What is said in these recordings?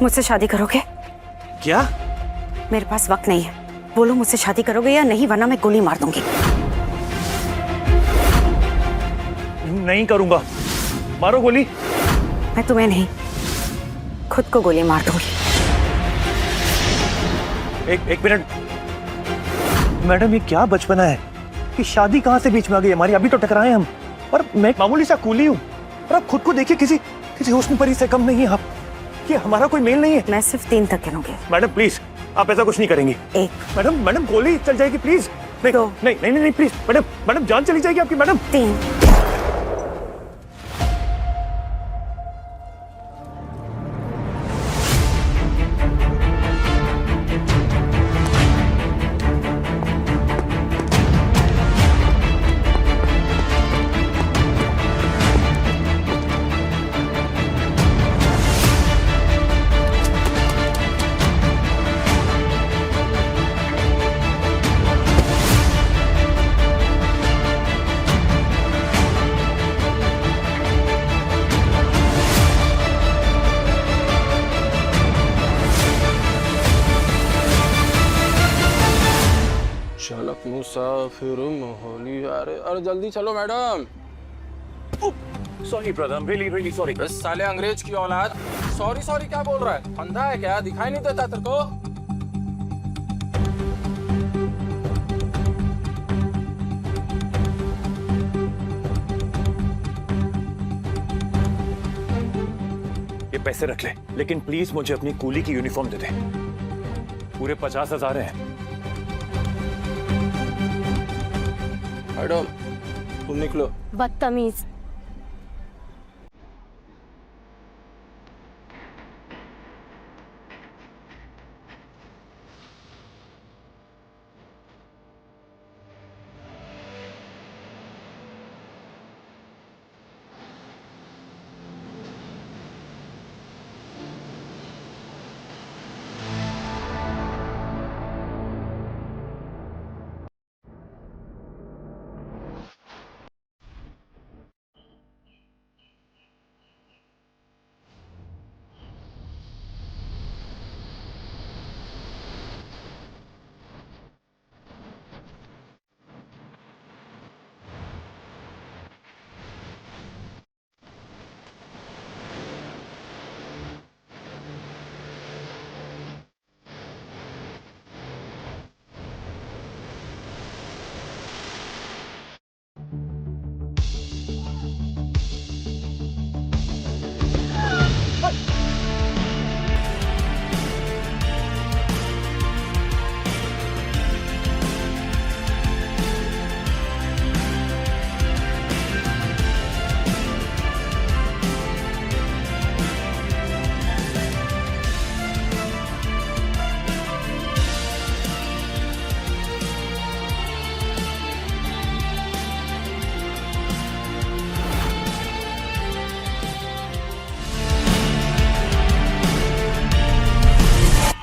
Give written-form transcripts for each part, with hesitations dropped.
मुझसे शादी करोगे? क्या? मेरे पास वक्त नहीं है, बोलो मुझसे शादी करोगे या नहीं, वरना मैं गोली मार दूंगी। नहीं करूंगा, मारो गोली। मैं तुम्हें नहीं, खुद को गोली मार दूंगी। एक मिनट मैडम, ये क्या बचपना है कि शादी कहां से बीच में आ गई हमारी? अभी तो टकराए हम, और मैं मामूली सा कूली हूँ, और आप खुद को देखिए, किसी हुस्न परी से कम नहीं है आप। ये हमारा कोई मेल नहीं है। मैं सिर्फ 3 तक गिनूंगी। मैडम प्लीज, आप ऐसा कुछ नहीं करेंगी। 1, मैडम गोली चल जाएगी प्लीज। नहीं 2, नहीं प्लीज मैडम जान चली जाएगी आपकी मैडम। 3। चालक मुसाफिर मोहाली। अरे जल्दी चलो madam. Sorry brother, really sorry. बस साले अंग्रेज की औलाद। सॉरी क्या बोल रहा है? अंधा है क्या? दिखाई नहीं देता तेरे को? ये पैसे रख ले, लेकिन प्लीज मुझे अपनी कूली की यूनिफॉर्म दे दे। पूरे 50,000 हैं। मैडम तुम निकलो। बदतमीज।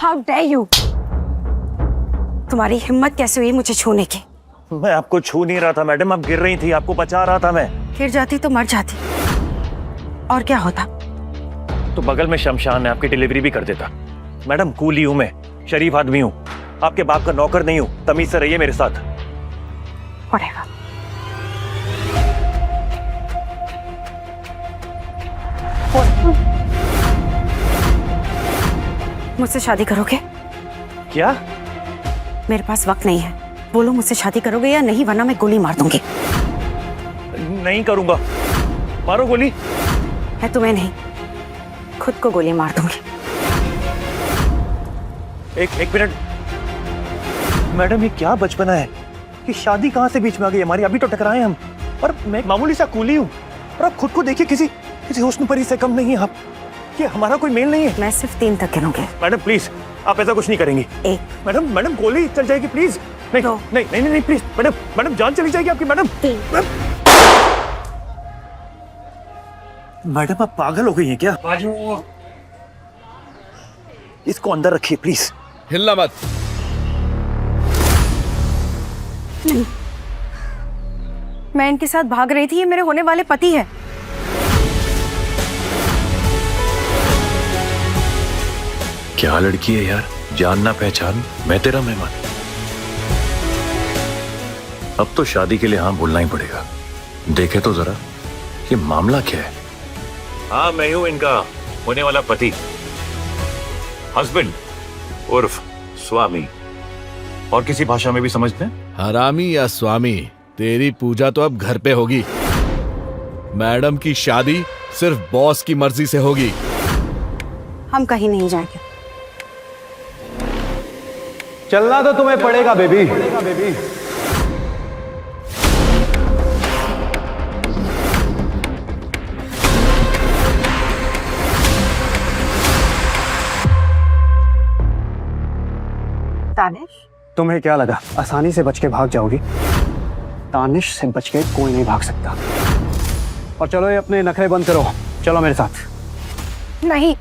How dare you! तुम्हारी हिम्मत कैसे हुई मुझे छूने की? मैं आपको छू नहीं रहा था मैडम, आप गिर रही थी, आपको बचा रहा था मैं। गिर जाती तो मर जाती, और क्या होता? तो बगल में शमशान है, आपकी डिलीवरी भी कर देता। मैडम कूली हूं मैं, शरीफ आदमी हूं, आपके बाप का नौकर नहीं हूं। तमीज से रहिए मेरे साथ। Whatever. मुझसे शादी करोगे? क्या? मेरे पास वक्त नहीं है, बोलो मुझसे शादी करोगे या नहीं, वरना मैं गोली मार दूंगी। नहीं करूंगा, मारो गोली। मैं तुम्हें नहीं, खुद को गोली मार दूंगी। एक मिनट मैडम, ये क्या बचपना है कि शादी कहां से बीच में आ गई हमारी? अभी तो टकराए हम, और मैं मामूली सा कूली हूँ, और आप खुद को देखिए, किसी हुस्न परी से कम नहीं है आप। ये हमारा कोई मेल नहीं है। मैं सिर्फ 3 तक गिनूंगी। मैडम प्लीज, आप ऐसा कुछ नहीं करेंगी। 1, मैडम गोली चल जाएगी प्लीज। नहीं 2, नहीं प्लीज मैडम जान चली जाएगी आपकी मैडम। 3। मैडम आप पागल हो गई हैं क्या? इसको अंदर रखिए प्लीज। हिलना मत। नहीं, मैं इनके साथ भाग रही थी, ये मेरे होने वाले पति है। क्या लड़की है यार, जान ना पहचान, मैं तेरा मेहमान। अब तो शादी के लिए हाँ बोलना ही पड़ेगा। देखे तो जरा ये मामला क्या है। हाँ, मैं हूं इनका होने वाला पति, हस्बैंड उर्फ स्वामी, और किसी भाषा में भी समझते हैं। हरामी या स्वामी, तेरी पूजा तो अब घर पे होगी। मैडम की शादी सिर्फ बॉस की मर्जी से होगी। हम कहीं नहीं जाएंगे। चलना तो तुम्हें पड़ेगा बेबी। तानिश, तुम्हें क्या लगा आसानी से बच के भाग जाओगी? तानिश से बच के कोई नहीं भाग सकता। और चलो ये अपने नखरे बंद करो, चलो मेरे साथ। नहीं।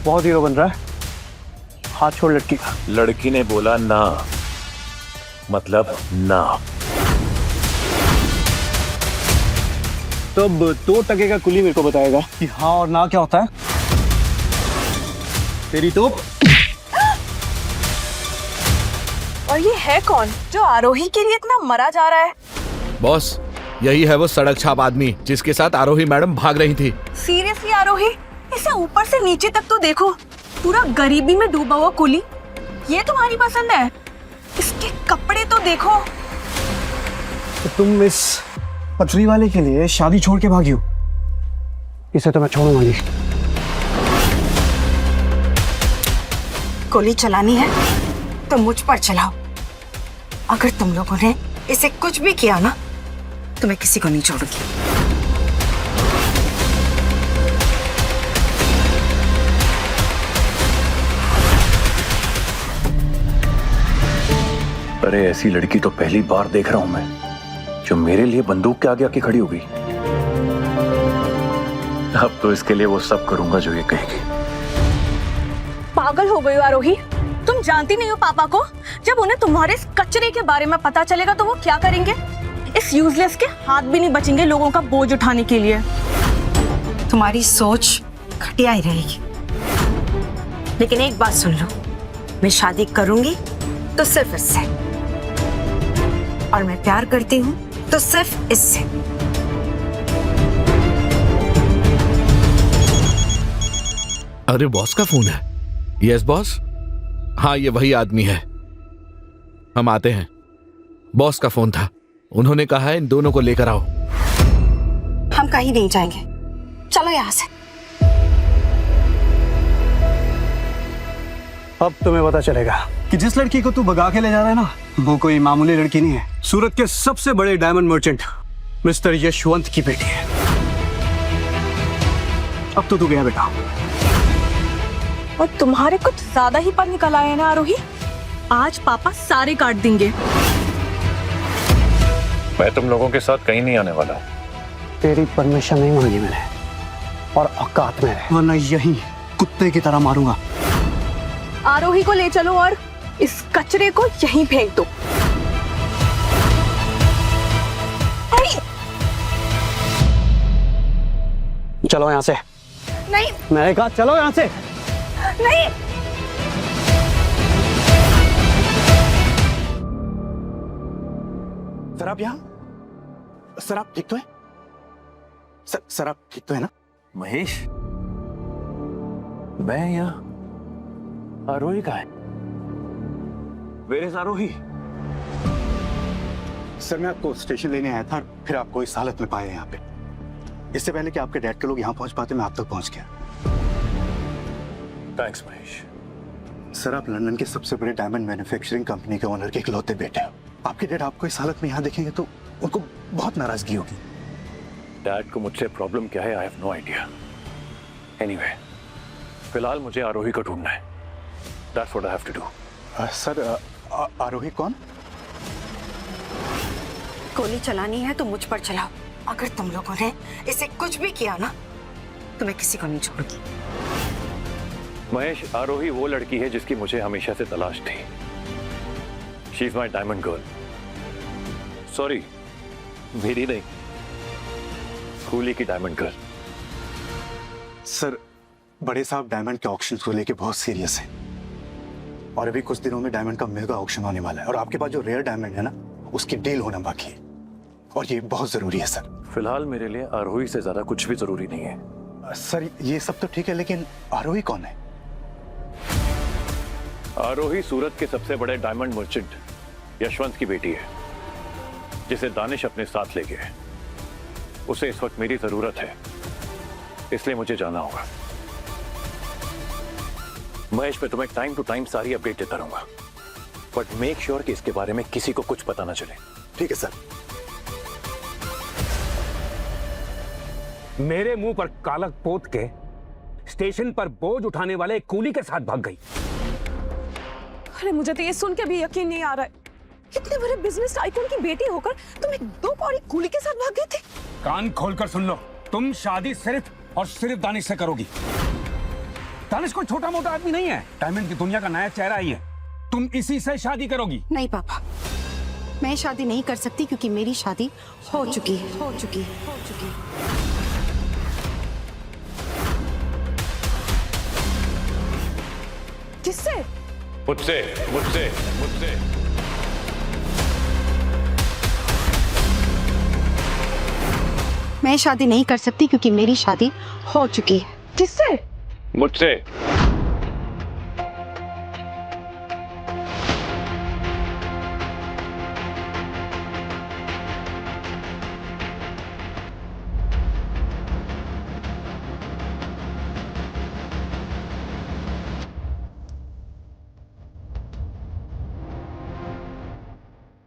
बहुत हीरो बन रहा है, हाथ छोड़ लड़की का। लड़की ने बोला ना, मतलब ना। तो अब 2 टके का कुली मेरे को बताएगा कि हाँ और ना क्या होता है। तेरी तोप। और ये है कौन जो आरोही के लिए इतना मरा जा रहा है? बॉस, यही है वो सड़क छाप आदमी जिसके साथ आरोही मैडम भाग रही थी। सीरियसली आरोही, इसे ऊपर से नीचे तक तो देखो, पूरा गरीबी में डूबा हुआ कुली। ये तुम्हारी पसंद है? इसके कपड़े तो देखो। तो तुम इस पटरी वाले के लिए शादी छोड़ के भागी हो? इसे तो मैं छोड़ूंगा नहीं। गोली चलानी है तो मुझ पर चलाओ। अगर तुम लोगों ने इसे कुछ भी किया ना तो मैं किसी को नहीं छोड़ूंगी। अरे ऐसी लड़की तो पहली बार देख रहा हूं मैं, जो मेरे लिए बंदूक के आगे आके खड़ी हो गई। अब तो इसके लिए वो सब करूंगा जो ये कहेगी। पागल हो गई हो आरोही, तुम जानती नहीं हो पापा को। जब उन्हें तुम्हारे इस कचरे के बारे में पता चलेगा तो वो क्या करेंगे? इस यूजलेस के हाथ भी नहीं बचेंगे लोगों का बोझ उठाने के लिए। तुम्हारी सोच घटिया ही रहेगी। लेकिन एक बात सुन लो, मैं शादी करूंगी तो सिर्फ इससे, और मैं प्यार करती हूँ तो सिर्फ इससे। अरे बॉस का फोन है। यस बॉस, हाँ ये वही आदमी है, हम आते हैं। बॉस का फोन था, उन्होंने कहा है इन दोनों को लेकर आओ। हम कहीं नहीं जाएंगे, चलो यहाँ से। अब तुम्हें पता चलेगा कि जिस लड़की को तू भगा के ले जा रहा है ना, वो कोई मामूली लड़की नहीं है। सूरत के सबसे बड़े डायमंड मर्चेंट मिस्टर यशवंत की बेटी है। अब तो तू गया बेटा। और तुम्हारे कुछ ज्यादा ही पर निकल आए ना आरोही। आज पापा सारे काट देंगे। मैं तुम लोगों के साथ कहीं नहीं आने वाला। तेरी परमिशन नहीं मांगी मैंने, और औकात में है, वरना यहीं कुत्ते की तरह मारूंगा। आरोही को ले चलो और इस कचरे को यहीं फेंक दो। चलो यहाँ से। नहीं मैंने कहा चलो यहाँ से। नहीं। सर आप यहाँ? सर आप ठीक तो है? सर आप ठीक तो है ना? महेश, मैं यहाँ, आरोही का है। Where is Aarohi? सर मैं आपको स्टेशन लेने आया था, फिर आपको इस हालत में पाया यहाँ पे। इससे पहले कि आपके डैड के लोग यहाँ पहुंच पाते, मैं आप तक पहुंच गया। थैंक्स महेश। सर आप लंदन के सबसे बड़े डायमंड मैन्युफैक्चरिंग कंपनी के ओनर के इकलौते बेटे हो। आपके डैड आपको इस हालत में यहाँ देखेंगे तो उनको बहुत नाराजगी होगी। डैड को मुझसे प्रॉब्लम क्या है, I have no idea. Anyway, फिलहाल मुझे आरोही को ढूंढना है। That's what I have to do. Sir Aarohi कौन? गोली चलानी है तो मुझ पर चलाओ। अगर तुम लोगों ने इसे कुछ भी किया ना तो मैं किसी को नहीं छोड़ूंगी। महेश, आरोही वो लड़की है जिसकी मुझे हमेशा से तलाश थी। She is my diamond girl. Sorry, मेरी नहीं, कूली की डायमंड गर्ल। सर, बड़े साहब डायमंड के ऑक्शन को लेके बहुत सीरियस हैं और अभी कुछ दिनों में डायमंड का मेगा ऑक्शन होने वाला है और आपके पास जो रेयर डायमंड है ना, उसकी डील होना बाकी है और ये बहुत जरूरी है सर। फिलहाल मेरे लिए आरोही से ज्यादा कुछ भी जरूरी नहीं है। सर ये सब तो ठीक है, लेकिन आरोही कौन है? आरोही सूरत के सबसे बड़े डायमंड मर्चेंट यशवंत की बेटी है, जिसे दानिश अपने साथ ले गया है। उसे इस वक्त मेरी जरूरत है, इसलिए मुझे जाना होगा। महेश, मैं तुम्हें टाइम टू टाइम सारी अपडेट देता रहूंगा, बट मेक श्योर कि इसके बारे में किसी को कुछ पता ना चले। ठीक है सर। मेरे मुंह पर कालक पोत के स्टेशन पर बोझ उठाने वाले एक कूली के साथ भाग गई। अरे मुझे तो ये सुन के भी यकीन नहीं आ रहा है, इतने बड़े बिजनेस टाइकून की बेटी होकर तुम एक 2 कौड़ी कूली के साथ भाग गए थे। कान खोलकर सुन लो, तुम शादी सिर्फ और सिर्फ दानिश से करोगी। दानिश कोई छोटा मोटा आदमी नहीं है, डायमंड की दुनिया का नया चेहरा ही है। तुम इसी से शादी करोगी। नहीं पापा, मैं शादी नहीं कर सकती क्योंकि मेरी शादी हो चुकी है। किससे? मुझसे। मैं शादी नहीं कर सकती क्योंकि मेरी शादी हो चुकी है। किससे? मुझसे।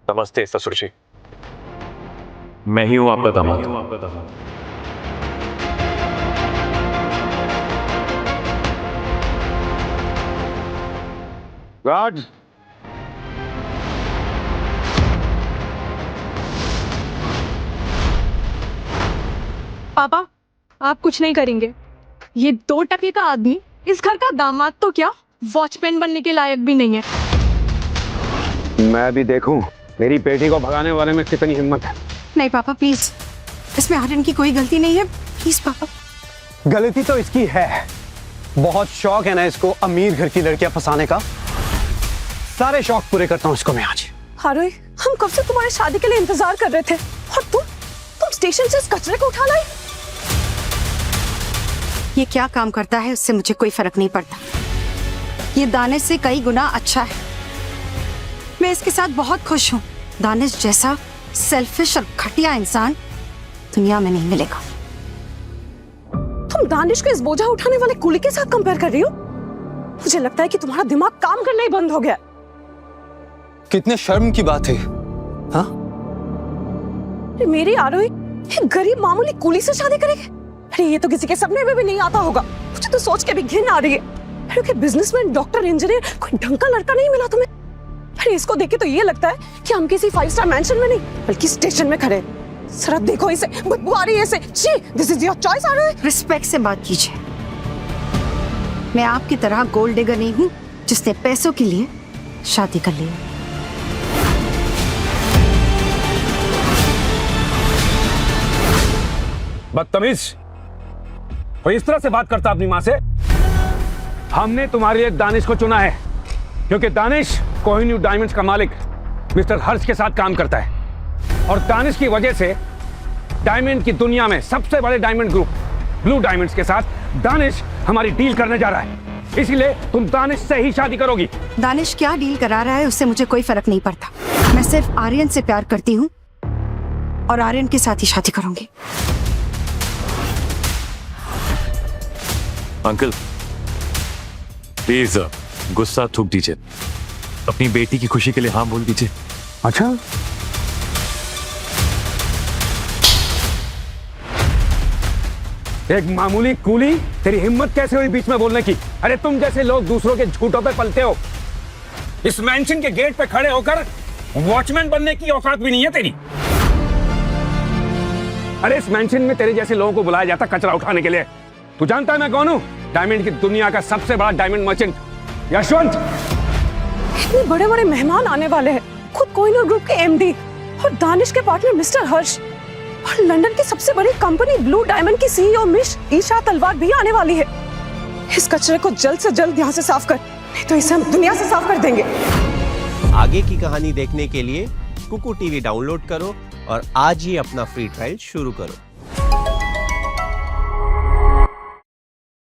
नमस्ते ससुर जी, मैं ही हूं आपका दामाद। गार्ड, पापा, आप कुछ नहीं करेंगे। ये 2 टके का आदमी इस घर का दामाद तो क्या, वॉचमैन बनने के लायक भी नहीं है। मैं भी देखूं मेरी बेटी को भगाने वाले में कितनी हिम्मत है। नहीं पापा प्लीज, इसमें आर्यन की कोई गलती नहीं है, प्लीज पापा। गलती तो इसकी है, बहुत शौक है ना इसको अमीर घर की लड़कियां फंसाने का। सारे शौक पूरे करता हूँ इसको मैं आज। आरोही, हम कब से तुम्हारी शादी के लिए इंतजार कर रहे थे और तुम स्टेशन से इस कचरे को उठा लाई। ये क्या काम करता है उससे मुझे कोई फर्क नहीं पड़ता। ये दानिश से कई गुना अच्छा है, मैं इसके साथ बहुत खुश हूँ। दानिश जैसा सेल्फिश और घटिया इंसान दुनिया में नहीं मिलेगा। तुम दानिश को इस बोझा उठाने वाले कूली के साथ कंपेयर कर रही हो? मुझे लगता है कि तुम्हारा दिमाग काम करना ही बंद हो गया। कितने शर्म की बात है। हाँ, मेरी आरोही एक गरीब मामूली कूली से शादी करेगी? अरे ये तो किसी के सपने में भी नहीं आता होगा। मुझे तो सोच के भी घिन आ रही है। अरे बिजनेसमैन, डॉक्टर, इंजीनियर, कोई ढंग का लड़का नहीं मिला तुम्हें? अरे इसको देख के तो ये लगता है कि हम किसी 5 स्टार मैंशन में नहीं बल्कि स्टेशन में खड़े। सर देखो इसे, बदबू आ रही है इसे। जी, this is your choice Aarohi. Respect से बात कीजिए। मैं आपकी तरह गोल्ड डिगर नहीं हूँ जिसने पैसों के लिए शादी कर ली। बदतमीज, कोई इस तरह से बात करता अपनी माँ से? हमने तुम्हारे लिए दानिश को चुना है क्योंकि दानिश कोहिनूर डायमंड्स का मालिक मिस्टर हर्ष के साथ काम करता है और दानिश की वजह से डायमंड की दुनिया में सबसे बड़े डायमंड ग्रुप ब्लू डायमंड्स के साथ दानिश हमारी डील करने जा रहा है। इसीलिए तुम दानिश से ही शादी करोगी। दानिश क्या डील करा रहा है उससे मुझे कोई फर्क नहीं पड़ता। मैं सिर्फ आर्यन से प्यार करती हूँ और आर्यन के साथ ही शादी करूंगी। अंकल प्लीज गुस्सा थूक दीजिए, अपनी बेटी की खुशी के लिए हाँ बोल दीजिए। अच्छा, एक मामूली कूली, तेरी हिम्मत कैसे हुई बीच में बोलने की? अरे तुम जैसे लोग दूसरों के झूठों पे पलते हो। इस मैंशन के गेट पे खड़े होकर वॉचमैन बनने की औकात भी नहीं है तेरी। अरे इस मैंशन में तेरे जैसे लोगों को बुलाया जाता कचरा उठाने के लिए। तू जानता है मैं कौन हूं? डायमंड की दुनिया का सबसे बड़ा डायमंड मर्चेंट यशवंत। इतने बड़े बड़े मेहमान आने वाले हैं, खुद कोहिनूर ग्रुप के एमडी और दानिश के पार्टनर मिस्टर हर्ष। और लंदन की सबसे बड़ी कंपनी ब्लू डायमंड की सीईओ मिस ईशा तलवार भी आने वाली है। इस कचरे को जल्द से जल्द यहाँ से साफ कर, नहीं तो इसे हम दुनिया से साफ कर देंगे। आगे की कहानी देखने के लिए कुकू टीवी डाउनलोड करो और आज ही अपना फ्री ट्रायल शुरू करो।